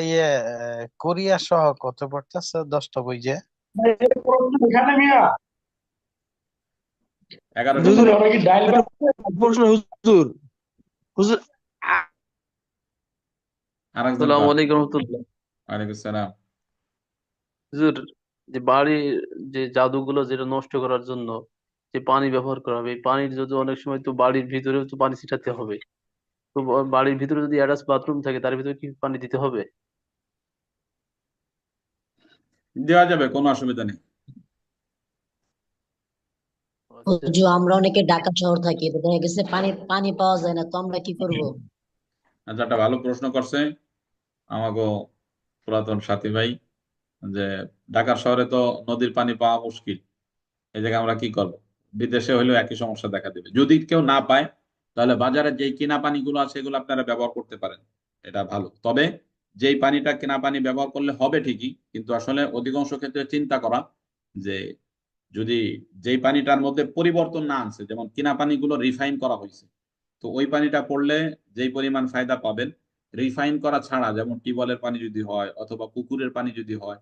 Speaker 7: কোরিয়া সহ কত পড়তেছে? 10টা বই যে
Speaker 3: এখানে মিয়া
Speaker 1: 11টা
Speaker 2: হুজুর
Speaker 3: ওরা কি ডাইল
Speaker 2: প্রশ্ন হুজুর হুজুর
Speaker 1: আরেকজন
Speaker 8: আসসালামু
Speaker 1: কর।
Speaker 8: আলাইকুম রহমতুল্লাহ।
Speaker 1: ওয়ালাইকুম আসসালাম।
Speaker 8: হুজুর, যে বাড়ির যে জাদুগুলো যেটা নষ্ট করার জন্য যে পানি ব্যবহার করা হবে, এই পানির যদি অনেক সময় তো বাড়ির ভিতরেও তো পানি ছিটাতে হবে, তো বাড়ির ভিতরে যদি অ্যাটাচ বাথরুম থাকে তার ভিতরে কি পানি দিতে হবে?
Speaker 1: দেওয়া যাবে, কোনো অসুবিধা নেই।
Speaker 8: আচ্ছা,
Speaker 9: যে আমরা অনেকে ঢাকা শহর থাকি, তো দেখা গেছে পানি পানি পাওয়া যায় না, তো আমরা কি করব?
Speaker 1: আচ্ছা, একটা ভালো প্রশ্ন করছে আমাকে পুরাতন সাথী ভাই, যে ঢাকা শহরে তো নদীর পানি পাওয়া মুশকিল, এই জায়গায় আমরা কি করব? বিদেশে হলেও একই সমস্যা দেখা দেবে। যদি কেউ না পায় তাহলে বাজারে যেই কিনা পানিগুলো আছে এগুলো আপনারা ব্যবহার করতে পারেন, এটা ভালো। তবে যেই পানিটা কিনা পানি ব্যবহার করলে হবে ঠিকই, কিন্তু আসলে অধিকাংশ ক্ষেত্রে চিন্তা করা যে যদি যেই পানিটার মধ্যে পরিবর্তন না আনছে, যেমন কিনা পানিগুলো রিফাইন করা হয়েছে, তো ওই পানিটা পড়লে যেই পরিমাণ ফায়দা পাবেন, রিফাইন করা ছাড়া, যেমন টিউবওয়েলের পানি যদি হয় অথবা পুকুরের পানি যদি হয়,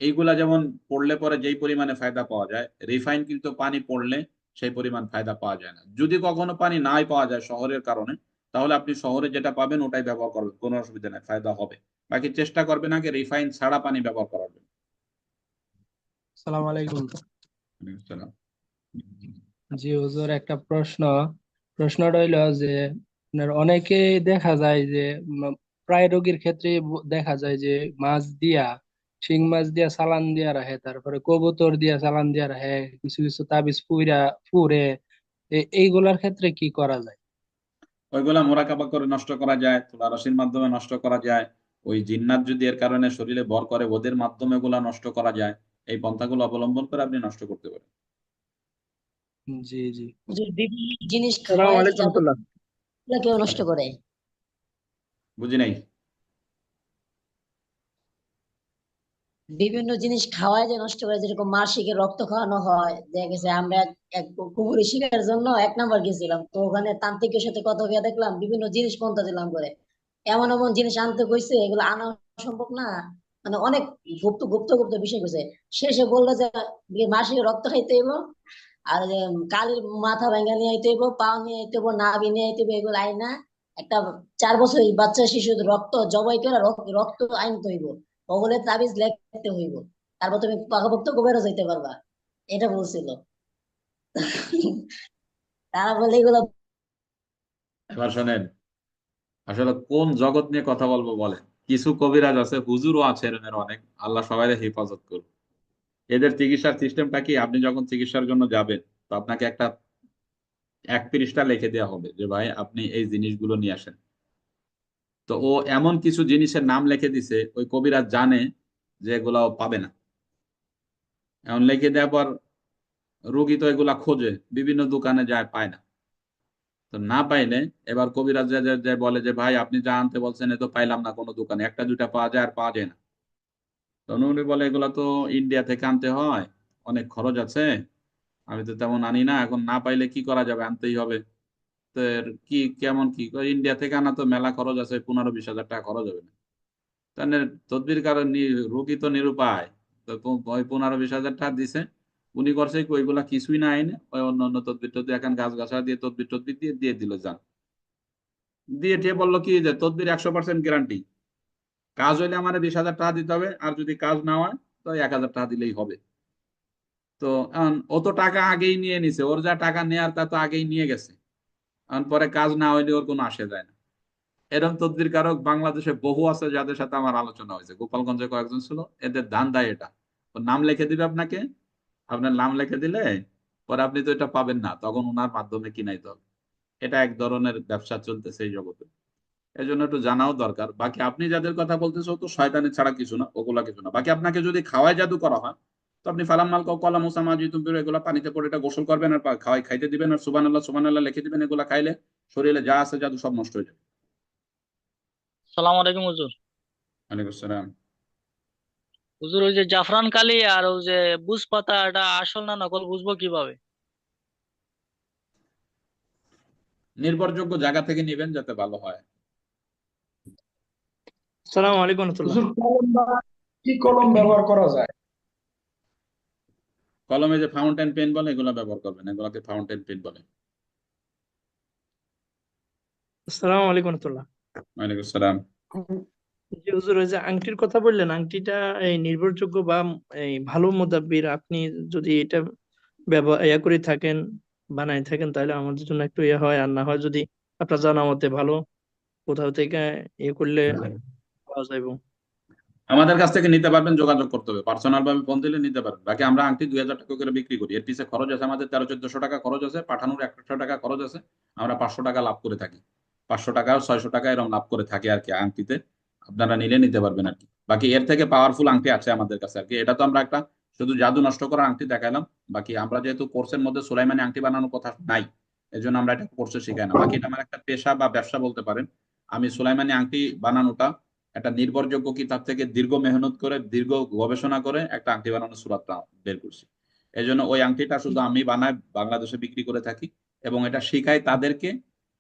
Speaker 1: এইগুলা যেমন পড়লে পরে যেই পরিমাণে ফায়দা পাওয়া যায়, রিফাইন কিন্তু পানি পড়লে সেই পরিমাণ ফায়দা পাওয়া যায় না। যদি কখনো পানি নাই পাওয়া যায় শহরের কারণে, তাহলে আপনি শহরে যেটা পাবেন ওটাই ব্যবহার করবেন, কোনো অসুবিধা নেই, ফায়দা হবে। বাকি চেষ্টা করবেন আগে রিফাইন ছাড়া পানি ব্যবহার করার জন্য।
Speaker 10: আসসালামু আলাইকুম।
Speaker 1: ওয়ালাইকুম আসসালাম।
Speaker 10: জি হুজুর, একটা প্রশ্নটা হইলো যে আপনার অনেকেই দেখা যায় যে প্রায় রোগীর ক্ষেত্রে দেখা যায় যে মাছ দিয়া, শিং মাছ দিয়া চালান দিয়া রাখে, তারপরে কবুতর দিয়া চালান দিয়া রাখে, কিছু কিছু তাবিজ ফুরে এইগুলার ক্ষেত্রে কি করা যায়?
Speaker 1: ওইগুলা মোরাকাবা করে নষ্ট করা যায়, তুলা রশির মাধ্যমে নষ্ট করা যায়, ওই জিন্নাত যদি এর কারণে শরীরে ভর করে ওদের মাধ্যমে এগুলা নষ্ট করা যায়। এই পন্থাগুলো অবলম্বন করে আপনি নষ্ট করতে পারেন।
Speaker 10: জি জি।
Speaker 9: যে বিভিন্ন জিনিস
Speaker 2: আসসালামু
Speaker 9: খাওয়ায় যে
Speaker 2: আলাইকুম
Speaker 9: জাদু
Speaker 2: রহমতুল্লাহ।
Speaker 9: কেউ নষ্ট করে,
Speaker 1: বুঝি নাই।
Speaker 9: বিভিন্ন জিনিস খাওয়ায় যে নষ্ট করে, যেরকম মার শিখে রক্ত খাওয়ানো হয়। দেখা গেছে আমরা এক কুমুরি শিখার জন্য 1 নাম্বার গেছিলাম, তো ওখানে তান্ত্রিকের সাথে কথা বলে দেখলাম বিভিন্ন জিনিস পন্থা দিলাম করে, এমন এমন জিনিস আনতে কইছে, এগুলো আনা সম্ভব না, মানে অনেক গুপ্ত গুপ্ত গুপ্ত বিষয় কইছে। শেষে বললো যে মাসিকে রক্ত খাইতে হইব, আর যে কালির মাথা ভেঙে নিয়ে আইতে হইব, পাও নিয়ে আইতে হইব, নাভি নিয়ে আইতে হইব, এগুলো আইনা একটা 4 বছর বাচ্চা শিশু রক্ত জবাই করে রক্ত আইনতে হইব, ওগুলো তাবিজ লিখতে হইব, তারপর তুমি পাকাপোক্ত গোবেরও যাইতে পারবা, এটা বলছিল। তারা বলে এগুলো
Speaker 1: এবার শোনেন, আসলে কোন জগৎ নিয়ে কথা বলবো বলেন। কিছু কবিরাজ আছে, হুজুরও আছে এরকমের অনেক, আল্লাহ সবাই হেফাজত করুন। এদের চিকিৎসার সিস্টেমটা কি, আপনি যখন চিকিৎসার জন্য যাবেন তো আপনাকে একটা 1 পৃষ্ঠা লিখে দেওয়া হবে যে ভাই আপনি এই জিনিসগুলো নিয়ে আসেন। তো ও এমন কিছু জিনিসের নাম লিখে দিছে, ওই কবিরাজ জানে যে এগুলা ও পাবে না। এমন লিখে দেওয়ার পর রোগী তো এগুলা খোঁজে, বিভিন্ন দোকানে যায়, পায় না। তো না পাইলে এবার কবিরাজ যে বলে যে ভাই আপনি যা আনতে বলছেন এ তো পাইলাম না কোনো দোকানে, একটা দুইটা পাওয়া যায় আর পাওয়া যায় না। তখন উনি বলে এগুলা তো ইন্ডিয়া থেকে আনতে হয়, অনেক খরচ আছে, আমি তো তেমন আনি না, এখন না পাইলে কি করা যাবে, আনতেই হবে। তো এর কি কেমন কি কয়, ইন্ডিয়া থেকে আনা তো মেলা খরচ আছে, 15-20 হাজার টাকা খরচ হবে না। তাহলে তদবির কারণ রোগী তো নিরুপায়। তো ওই 15-20 হাজার টাকা দিছে, উনি করছে কি ওইগুলা কিছুই না আইনে ওই অন্য অন্য তদবির টদবির এখন গাছ গাছা দিয়ে তদবির টদবির দিয়ে দিয়ে দিল যান। দিয়ে টিয়ে বললো কি যে তদবির 100% গ্যারান্টি, কাজ হইলে আমার 20 হাজার টাকা দিতে হবে, আর যদি কাজ না হয় তো 1 হাজার টাকা দিলেই হবে। তো এখন ও তো টাকা আগেই নিয়ে নিছে, ওর যা টাকা নেয়ার তা তো আগেই নিয়ে গেছে, এখন পরে কাজ না হইলে ওর কোনো আসে যায় না। এরকম তদবির কারক বাংলাদেশে বহু আছে, যাদের সাথে আমার আলোচনা হয়েছে, গোপালগঞ্জে কয়েকজন ছিল, এদের ধান্দাই এটা। ওর নাম লিখে দিবে আপনাকে, আপনার নাম লিখে দিলে পরে আপনি তো এটা পাবেন না, তখন ওনার মাধ্যমে কিনাইতে হবে। এটা এক ধরনের ব্যবসা চলতেছে এই জগতে, এই জন্য একটু জানাও দরকার। বাকি আপনি যাদের কথা বলতেছো তো শয়তানি ছাড়া কিছু না, ওগুলা কিছু না। বাকি আপনাকে যদি খাওয়াই জাদু করা হয় তো আপনি ফালাম মাল কলা মুসামা জিতুম এগুলা পানিতে পড়ে এটা গোসল করবেন আর খাইতে দিবেন আর সুবহানাল্লাহ লিখে দিবেন, এগুলা খাইলে শরীরে যা আছে জাদু সব নষ্ট হয়ে যাবে।
Speaker 11: সালাম আলাইকুম হুজুর।
Speaker 1: ওয়ালাইকুম আসসালাম।
Speaker 11: হুজুর, ওই যে জাফরান কালি আর ওই যে বুজ পাতা, এটা আসল না নকল বুঝবো কিভাবে?
Speaker 1: নির্ভরযোগ্য জায়গা থেকে নিবেন যাতে ভালো হয়।
Speaker 10: আসসালামু আলাইকুম রহমতুল্লাহ।
Speaker 3: হুজুর কি কলম ব্যবহার করা যায়?
Speaker 1: কলমে যে ফাউন্টেন পেন বলে এগুলো ব্যবহার করবেন, এগুলোকে ফাউন্টেন পেন বলে।
Speaker 10: আসসালামু আলাইকুম রহমতুল্লাহ।
Speaker 1: ওয়ালাইকুম আসসালাম।
Speaker 10: জি হুজুর, ওই যে আংটির কথা বললেন, আংটিটা এই নির্ভরযোগ্য বা এই ভালো মুদাব্বির, আপনি যদি এটা করে থাকেন, বানাই থাকেন, তাহলে আমাদের জন্য একটু ইয়ে হয়। আর না হয় যদি আপনার জানা মতে ভালো কোথাও থেকে করলে পাওয়া যাইব।
Speaker 1: আমাদের কাছ থেকে নিতে পারবেন, যোগাযোগ করতে হবে, পার্সোনাল ভাবে ফোন দিলে নিতে পারবেন। বাকি আমরা আংটি 2000 টাকা করে বিক্রি করি, এর পিছনে খরচ আছে আমাদের 1300-1400 টাকা খরচ আছে, পাঠানোর 100 টাকা খরচ আছে, আমরা 500 টাকা লাভ করে থাকি। 500 টাকা 600 টাকা এরকম লাভ করে থাকি আর কি আংটিতে। আপনারা নিলে নিতে পারবেন আর কি। বাকি এর থেকে পাওয়ারফুল আংটি আছে আমাদের কাছে আর কি। এটা তো আমরা একটা শুধু জাদু নষ্ট করা আংটি দেখাইলাম। বাকি আমরা যেহেতু কোর্সের মধ্যে সুলাইমানি আংটি বানানোর কথা নাই, এজন্য আমরা এটা কোর্সে শিখাই না। বাকি এটা আমার একটা পেশা বা ব্যবসা বলতে পারেন। আমি সুলাইমানি আংটি বানানোটা একটা নির্ভরযোগ্য কিতাব থেকে দীর্ঘ মেহনত করে, দীর্ঘ গবেষণা করে একটা আংটি বানানোর সুরাতটা বের করছি। এই জন্য ওই আংটিটা শুধু আমি বানাই, বাংলাদেশে বিক্রি করে থাকি, এবং এটা শিখাই তাদেরকে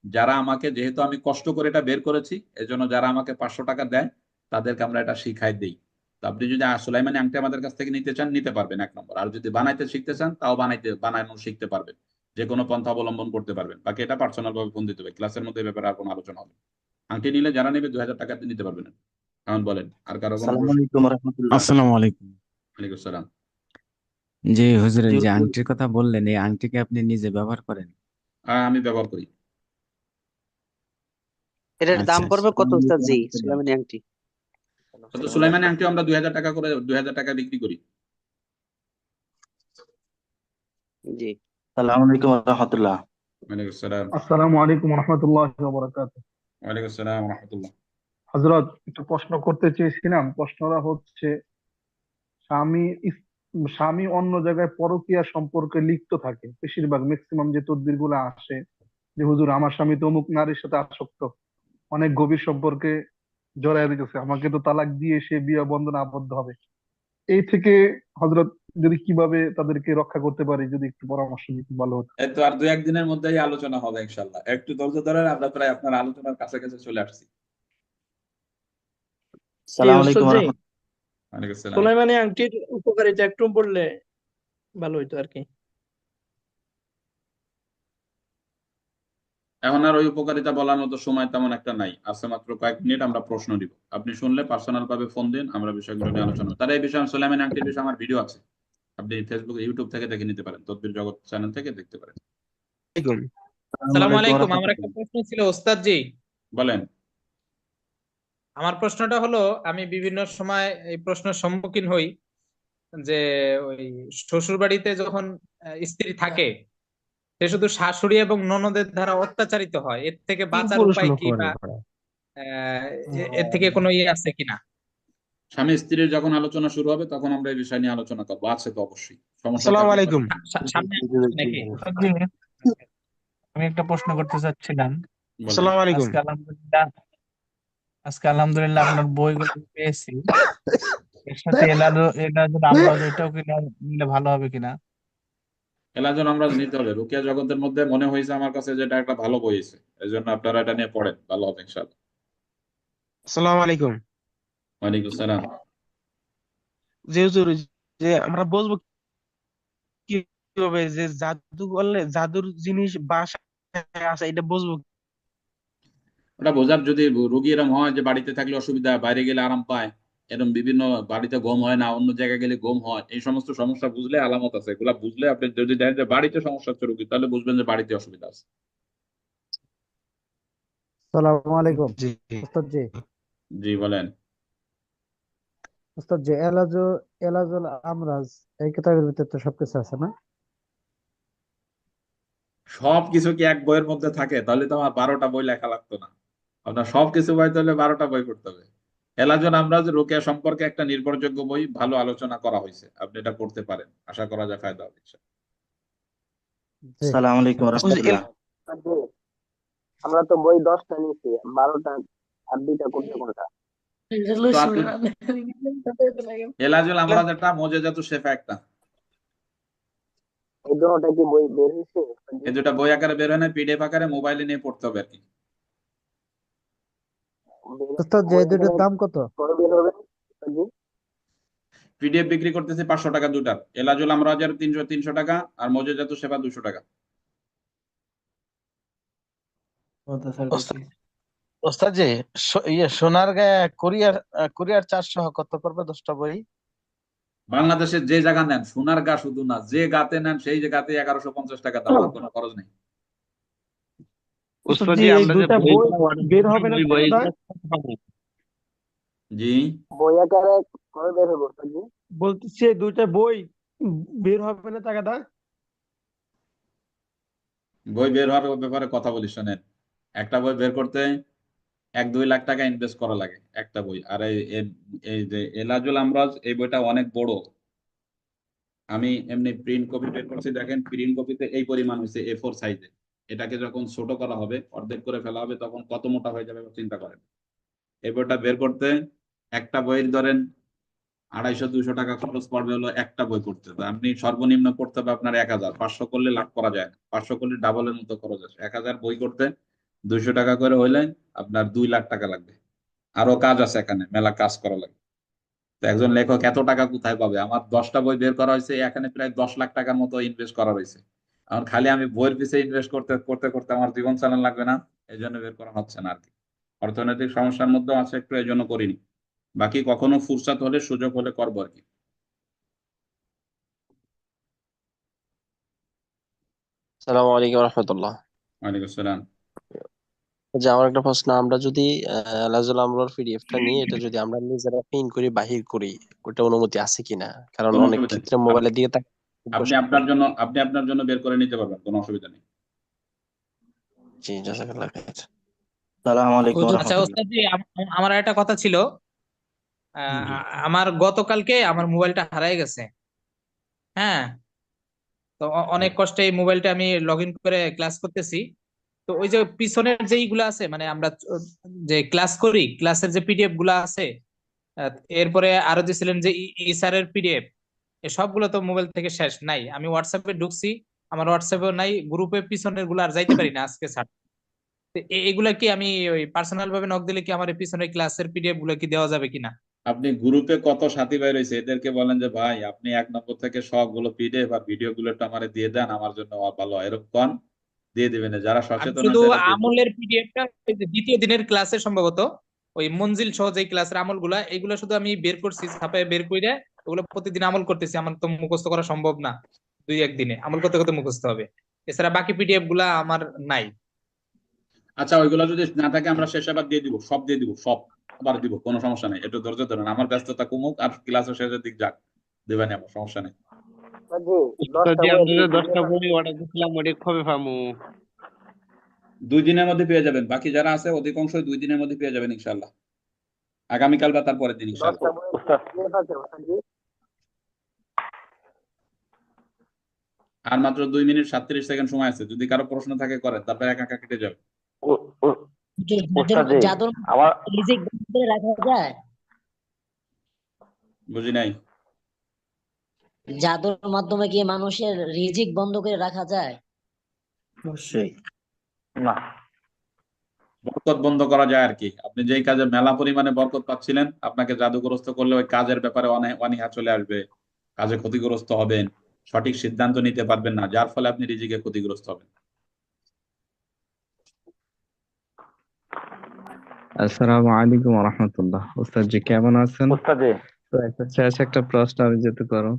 Speaker 1: যারা আমাকে, যেহেতু আমি কষ্ট করে এটা বের করেছি, এজন্য যারা আমাকে 500 টাকা দেয় তাদেরকে আমরা এটা শিখাই দিই। তো আপনি যদি সুলাইমানি আংটি আমাদের কাছ থেকে নিতে চান নিতে পারবেন 1 নম্বর। আর যদি বানাইতে শিখতে চান তাও বানানো শিখতে পারবেন, যে কোনো পন্থা অবলম্বন করতে পারবেন। বাকি এটা পার্সোনাল ভাবে ফোন দিতে হবে, ক্লাসের মধ্যে এই ব্যাপারে আর কোনো আলোচনা হবে। আংটি নিলে যারা নেবে 2000 টাকাতে নিতে পারবেন। এখন বলেন, আর কারো কোনো
Speaker 2: আসসালামু
Speaker 1: প্রশ্ন?
Speaker 2: আলাইকুম রহমতুল্লাহ।
Speaker 12: আসসালামু আলাইকুম।
Speaker 1: ওয়ালাইকুম আসসালাম।
Speaker 12: জি হুজুর,
Speaker 2: জি
Speaker 12: যে
Speaker 2: হুজুর,
Speaker 12: আংটির কথা বললেন, এই আংটিকে আপনি নিজে ব্যবহার করেন?
Speaker 1: আমি ব্যবহার করি।
Speaker 2: এটার দাম
Speaker 12: আচ্ছা
Speaker 2: পড়বে কত উস্তাদ জি,
Speaker 12: আচ্ছা।
Speaker 2: সুলাইমানি আংটি?
Speaker 1: তো সুলাইমানি আংটি আমরা 2000 টাকা করে 2000 টাকা বিক্রি করি।
Speaker 2: জি, আসসালামু আলাইকুম রহমতুল্লাহ।
Speaker 1: ওয়ালাইকুম আসসালাম।
Speaker 3: আসসালামু আলাইকুম রহমতুল্লাহ বারাকাতুহু।
Speaker 1: ওয়ালাইকুম আসসালাম রহমতুল্লাহ।
Speaker 3: হযরত, একটু প্রশ্ন করতে চেয়েছিলাম। প্রশ্নটা হচ্ছে, স্বামী স্বামী অন্য জায়গায় পরকীয়া সম্পর্কে লিপ্ত থাকে, বেশিরভাগ ম্যাক্সিমাম যে তদবির গুলো আসে যে হুজুর আমার স্বামী তো অমুক নারীর সাথে আসক্ত, অনেক গভীর সম্পর্কে জড়ায় দিতেছে, আমাকে তো তালাক দিয়ে সে বিয়ে বন্ধনে আবদ্ধ হবে। এই থেকে হযরত, যদি কিভাবে তাদেরকে রক্ষা করতে পারি, যদি একটু পরামর্শ দিতে ভালো হতো।
Speaker 1: এই তো আর 2-1 দিনের মধ্যেই আলোচনা হবে ইনশাল্লাহ, একটু ধৈর্য ধরেন, আমরা প্রায় আপনার আলোচনার কাছাকাছি চলে আসছি।
Speaker 10: জি
Speaker 2: আসসালামু
Speaker 10: উস্তাদ
Speaker 2: আলাইকুম
Speaker 10: জি,
Speaker 2: রহমতুল্লাহ।
Speaker 1: ওয়ালাইকুম আসসালাম।
Speaker 10: সুলাইমানি আংটির উপকারিতা একটু বললে ভালো হইতো আর কি।
Speaker 1: এখন আর ওই উপকারিতা বলার মতো সময় তেমন একটা নাই, আছে মাত্র কয়েক মিনিট, আমরা প্রশ্ন দিব। আপনি শুনলে পার্সোনাল ভাবে ফোন দিন, আমরা বিষয়গুলো নিয়ে আলোচনা করব। তার এই বিষয়ে সোলাইমান আংটির বিষয়ে আমার ভিডিও আছে, আপনি ফেসবুক ইউটিউব থেকে দেখে নিতে পারেন, তদবির জগৎ চ্যানেল থেকে দেখতে পারেন।
Speaker 13: আসসালামু আলাইকুম। আমার একটা প্রশ্ন ছিল ওস্তাদ জি।
Speaker 1: বলেন।
Speaker 13: আমার প্রশ্নটা হলো, আমি বিভিন্ন সময় এই প্রশ্নের সম্মুখীন হই যে ওই শ্বশুর বাড়িতে যখন স্ত্রী থাকে, সে শুধু শাশুড়ি এবং ননদের দ্বারা অত্যাচারিত হয়, এর থেকে বাঁচার উপায় কি, বা এর থেকে কোনো ইয়ে আছে কিনা?
Speaker 1: স্বামী স্ত্রীর যখন আলোচনা শুরু হবে তখন আমরা এই বিষয় নিয়ে আলোচনা করবো, আছে তো অবশ্যই, সমস্যা
Speaker 14: আসসালামু
Speaker 1: থাকলে
Speaker 14: আলাইকুম।
Speaker 13: সামনে আসছে নাকি?
Speaker 14: আমি একটা প্রশ্ন করতে চাচ্ছিলাম।
Speaker 1: বলেন।
Speaker 14: আসসালামু আলাইকুম। আজকে আলহামদুলিল্লাহ আপনার বইগুলো পেয়েছি, এর সাথে এলাজুল আমরাজ এটাও কিনা নিলে ভালো হবে কিনা?
Speaker 1: এলাজন আমরা নিতে হবে, রুকিয়া জগতের মধ্যে মনে হয়েছে আমার কাছে যেটা একটা ভালো বই আছে, এই জন্য আপনারা এটা নিয়ে পড়েন, ভালো হবে ইনশাআল্লাহ।
Speaker 14: আসসালামু আলাইকুম।
Speaker 1: ওয়ালাইকুম আসসালাম।
Speaker 14: যে হুজুর, যে আমরা বুঝবো কিভাবে যে জাদু করলে জাদুর জিনিস বাসায় আছে, এটা বুঝবো?
Speaker 1: ওটা বোঝার, যদি রোগী এরকম হয় যে বাড়িতে থাকলে অসুবিধা, বাইরে গেলে আরাম পায়, এরকম বিভিন্ন, বাড়িতে ঘুম হয় না, অন্য জায়গায় গেলে ঘুম হয়, এই সমস্ত সমস্যা বুঝলে আলামত আছে, এগুলা বুঝলে আপনি যদি দেখেন যে বাড়িতে সমস্যা হচ্ছে রোগী, তাহলে বুঝবেন যে বাড়িতে অসুবিধা আছে।
Speaker 15: সালামু আলাইকুম
Speaker 14: জি
Speaker 15: উস্তাদ জি।
Speaker 1: জি বলেন।
Speaker 15: উস্তাদ জি, এলাজুল আমরাজ এই কিতাবের ভিতরে তো সবকিছু আছে না?
Speaker 1: সবকিছু কি এক বইয়ের মধ্যে থাকে? তাহলে তো আমার 12টা বই লেখা লাগতো না। আপনার সবকিছু বই তাহলে 12টা বই পড়তে হবে। এলাজন আমরা যে রোকেয়া সম্পর্কে একটা নির্ভরযোগ্য বই, ভালো আলোচনা করা হয়েছে, আপনি এটা পড়তে পারেন, আশা করা যায় ফায়দা হবে ইনশাআল্লাহ।
Speaker 15: জি।
Speaker 2: আসসালামু আলাইকুম রহমতুল্লাহ। আমরা তো বই 10টা নিয়েছি, 12টা আর 2টা কোনটা কোনটা?
Speaker 1: তো আপনি এলাজুল আমরা যেটা মোজেজাতু শেফা একটা,
Speaker 2: এই দুটোটা কি বই বের হয়েছে?
Speaker 1: এই দুটা বই আকারে বের হয় না, পিডিএফ আকারে মোবাইলে নিয়ে পড়তে হবে আর কি।
Speaker 15: উস্তাদ জি, এই দুটোর দাম কত?
Speaker 2: কবে বের হবে জি?
Speaker 1: পিডিএফ বিক্রি করতেছে 500 টাকা দুটার, এলাজুল আমরাজের 300 টাকা, আর মোজেজাতু শেফা 200 টাকা।
Speaker 7: ওস্তাদ জি, সোনার কুরিয়ার চার্জ সহ কত পড়বে 10টা বই?
Speaker 1: বাংলাদেশের যে জায়গা নেন, সোনার গা শুধু না, যে গাতে নেন সেই জায়গাতে 1150 টাকা দাম, আর কোনো খরচ নেই।
Speaker 15: উস্তাদ জি, এই দুইটা বই বের হবে না কোথায়?
Speaker 1: জি
Speaker 2: বই আকারে কবে বের হবে ওস্তাদ জি?
Speaker 15: বলতেছি এই দুইটা বই বের হবে না টাকাটা?
Speaker 1: বই বের হওয়ার ব্যাপারে কথা বলি, শোনেন। একটা বই বের করতে 1-2 লাখ টাকা ইনভেস্ট করা লাগে একটা বই। আর এই যে এলাজুল আমরাজ, এই বইটা অনেক বড়। আমি এমনি প্রিন্ট কপি বের করছি, দেখেন প্রিন্ট কপিতে এই পরিমাণ হয়েছে A4 সাইজে। এটাকে যখন ছোট করা হবে, অর্ধেক করে ফেলা হবে, তখন কত মোটা হয়ে যাবে চিন্তা করেন। এই বইটা বের করতে একটা বইয়ের ধরেন 250-200 টাকা খরচ পড়বে হলো একটা বই করতে। তো আপনি সর্বনিম্ন করতে হবে আপনার 1000, 500 করলে লাভ করা যায় না, 500 করলে ডাবলের মতো খরচ আছে। 1000 বই করতে 200 টাকা করে হইলে আপনার 2 লাখ টাকা লাগবে। আরো কাজ আছে, এখানে মেলা কাজ করা লাগে। তো একজন লেখক এত টাকা কোথায় পাবে? আমার 10টা বই বের করা হয়েছে, এখানে প্রায় 10 লাখ টাকার মতো ইনভেস্ট করা হয়েছে। এখন খালি আমি বইয়ের পিছে ইনভেস্ট করতে করতে করতে আমার জীবন চালান লাগবে না, এই জন্য বের করা হচ্ছে না আর কি। অর্থনৈতিক সমস্যার মধ্যে আছে একটু, এই জন্য করিনি। বাকি কখনো ফুরসাত হলে, সুযোগ হলে করবো আর কি।
Speaker 16: সালামু আলাইকুম রহমতুল্লাহ।
Speaker 1: ওয়ালাইকুম আসসালাম।
Speaker 16: যে আমার একটা প্রশ্ন, আমরা যদি লাজুল আমরার পিডিএফটা নিয়ে এটা যদি আমরা নিজেরা প্রিন্ট করি বাহির করি, ওটা অনুমতি আছে কিনা? কারণ
Speaker 1: কোনো
Speaker 16: অনেক
Speaker 1: অসুবিধা নেই,
Speaker 16: ক্ষেত্রে মোবাইলের দিকে
Speaker 1: আপনি আপনার জন্য বের করে নিতে পারবেন, কোনো অসুবিধা নেই।
Speaker 16: জি, জাযাকাল্লাহ খাইর।
Speaker 2: আসসালামু আলাইকুম
Speaker 13: আচ্ছা
Speaker 2: রহমতুল্লাহ।
Speaker 13: ওস্তাদ জি, আমার একটা কথা ছিল। আমার গতকালকে আমার মোবাইলটা হারাই গেছে। হ্যাঁ, তো অনেক কষ্টে এই মোবাইলটা আমি লগ ইন করে ক্লাস করতেছি। তো ওই যে পিছনের যেইগুলো আছে, মানে আমরা যে ক্লাস করি, ক্লাসের যে পিডিএফ গুলা আছে, এরপরে আরো দিয়েছিলেন যে ইসারের পিডিএফ, সবগুলো তো মোবাইল থেকে শেষ নাই। আমি হোয়াটসঅ্যাপে ঢুকছি, আমার হোয়াটসঅ্যাপেও নাই, গ্রুপে পিছনের গুলো আর যাইতে পারি না আজকে স্যার। এগুলা কি আমি ওই পার্সোনাল ভাবে নক দিলে কি আমার এই পিছনের ক্লাসের পিডিএফ গুলো কি দেওয়া যাবে কিনা?
Speaker 1: আপনি গ্রুপে কত সাথী ভাই রয়েছে, এদেরকে বলেন যে ভাই আপনি 1 নম্বর থেকে সবগুলো পিডিএফ আর ভিডিও গুলো একটু আমারে দিয়ে দেন, আমার জন্য ভালো হয়, এরকম কন। দিয়ে দিবেন, যারা
Speaker 13: আমি
Speaker 1: সচেতন
Speaker 13: শুধু
Speaker 1: আছে এরা দিয়ে দিবেন।
Speaker 13: আমলের পিডিএফটা দ্বিতীয় দিনের ক্লাসে সম্ভবত ওই মঞ্জিল সহ যে ক্লাসের আমলগুলা এগুলো শুধু আমি বের করছি, ছাপায় বের করে ওগুলো প্রতিদিন আমল করতেছি। আমার তো মুখস্থ করা সম্ভব না, 2-1 দিনে আমল করতে করতে মুখস্থ হবে। এছাড়া বাকি পিডিএফ গুলা আমার নাই।
Speaker 1: আচ্ছা, ওইগুলো যদি না থাকে আমরা শেষে আবার দিয়ে দিব, সব দিয়ে দিব, সব আবার দিব, কোনো সমস্যা নেই। একটু ধৈর্য ধরেন, আমার ব্যস্ততা কমুক আর ক্লাসের শেষের দিক যাক, দেবেন আবার, সমস্যা নেই।
Speaker 2: উস্তাদ জি, 10টা
Speaker 17: আমরা
Speaker 2: বই
Speaker 17: যে 10টা বই অর্ডার দিছিলাম ওটা কবে পামু?
Speaker 1: 2 দিনের মধ্যে পেয়ে যাবেন, বাকি যারা আছে অধিকাংশই 2 দিনের মধ্যে পেয়ে যাবেন ইনশাল্লাহ, আগামীকাল বা তারপরের দিন
Speaker 2: 10টা
Speaker 1: ইনশাল্লাহ।
Speaker 2: বই PDF আছে উস্তাদ জি?
Speaker 1: আর মাত্র 2 মিনিট 37 সেকেন্ড সময় আছে, যদি কারো প্রশ্ন থাকে করেন, তারপরে একা একা কেটে যাবে।
Speaker 9: জাদুর জাদুর
Speaker 2: আমার
Speaker 9: রিজিক বন্ধ করে রাখা যায়?
Speaker 1: বুঝি নাই।
Speaker 9: জাদুর মাধ্যমে কি মানুষের রিজিক বন্ধ করে রাখা যায়?
Speaker 5: অবশ্যই না।
Speaker 1: বরকত বন্ধ করা যায় আর কি। আপনি যেই কাজে মেলা পরিমাণে বরকত পাচ্ছিলেন, আপনাকে জাদুগ্রস্ত করলে ওই কাজের ব্যাপারে অনীহা চলে আসবে, কাজে ক্ষতিগ্রস্ত হবেন, সঠিক সিদ্ধান্ত নিতে পারবেন না, যার ফলে আপনি রিজিকে ক্ষতিগ্রস্ত হবেন।
Speaker 12: আসসালামু আলাইকুম রহমতুল্লাহ। ওস্তাদ জি কেমন আছেন?
Speaker 2: উস্তাদ জি,
Speaker 12: তো একটা শেষ একটা প্রশ্ন আমি যেতে করো।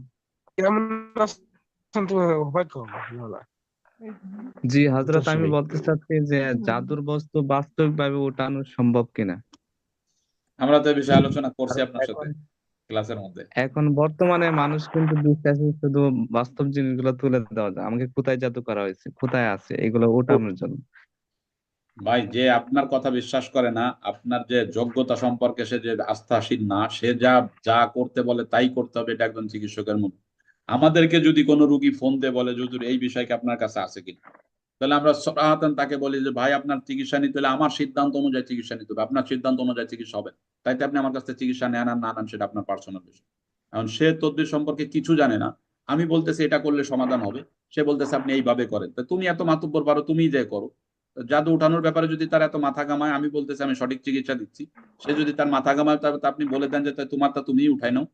Speaker 14: কেমন আছেন তুমি? ভালো।
Speaker 12: জি হযরত, আমি
Speaker 14: দর্শক
Speaker 12: বলতে চাচ্ছি যে জাদুর বস্তু বাস্তবিকভাবে ওঠানো সম্ভব কিনা।
Speaker 1: আমরা তো এই বিষয়ে আলোচনা করছি
Speaker 12: কারণ
Speaker 1: আপনার সাথে
Speaker 12: এখন
Speaker 1: ক্লাসের মধ্যে।
Speaker 12: এখন বর্তমানে মানুষ কিন্তু বিশ্বাসী শুধু বাস্তব জিনিসগুলো তুলে দেওয়া যায়, আমাকে কোথায় জাদু করা হয়েছে, কোথায় আছে, এগুলো ওঠানোর জন্য।
Speaker 1: ভাই, যে আপনার কথা বিশ্বাস করে না, আপনার যে যোগ্যতা সম্পর্কে সে যে আস্থাশীল না, সে যা যা করতে বলে তাই করতে হবে, এটা একজন চিকিৎসকের মূল। আমাদেরকে যদি কোনো রুগী ফোন দিয়ে বলে হুজুর এই বিষয় কি আপনার কাছে আছে কিনা, তাহলে আমরা সরাসরি তাকে বলি যে ভাই, আপনার চিকিৎসা নিতে হলে আমার সিদ্ধান্ত অনুযায়ী চিকিৎসা নিতে হবে, আপনার সিদ্ধান্ত অনুযায়ী চিকিৎসা হবে। তাইতে আপনি আমার কাছ থেকে চিকিৎসা নেন আর না নেন সেটা আপনার পার্সোনাল বিষয়। এখন সে তদ্বির সম্পর্কে কিছু জানে না, আমি বলতেছি এটা করলে সমাধান হবে, সে বলতেছে আপনি এইভাবে করেন, তা তুমি এত মাতুব্বর পারো, তুমিই যে করো। জাদু উঠানোর ব্যাপারে যদি তার এত মাথা ঘামায়, আমি বলতেছি আমি সঠিক চিকিৎসা দিচ্ছি, সে যদি তার মাথা ঘামায়, তবে তা আপনি বলে দেন যে তাই তোমারটা তুমিই উঠাই নাও।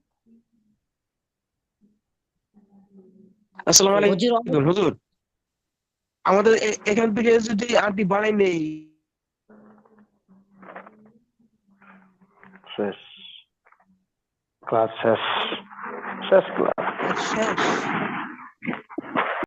Speaker 14: আসসালামু
Speaker 9: হুজুর
Speaker 14: আলাইকুম হুজুর। আমাদের এখান থেকে যদি আন্টি বাড়াই নেই
Speaker 2: শেষ ক্লাস শেষ, শেষ ক্লাস
Speaker 14: শেষ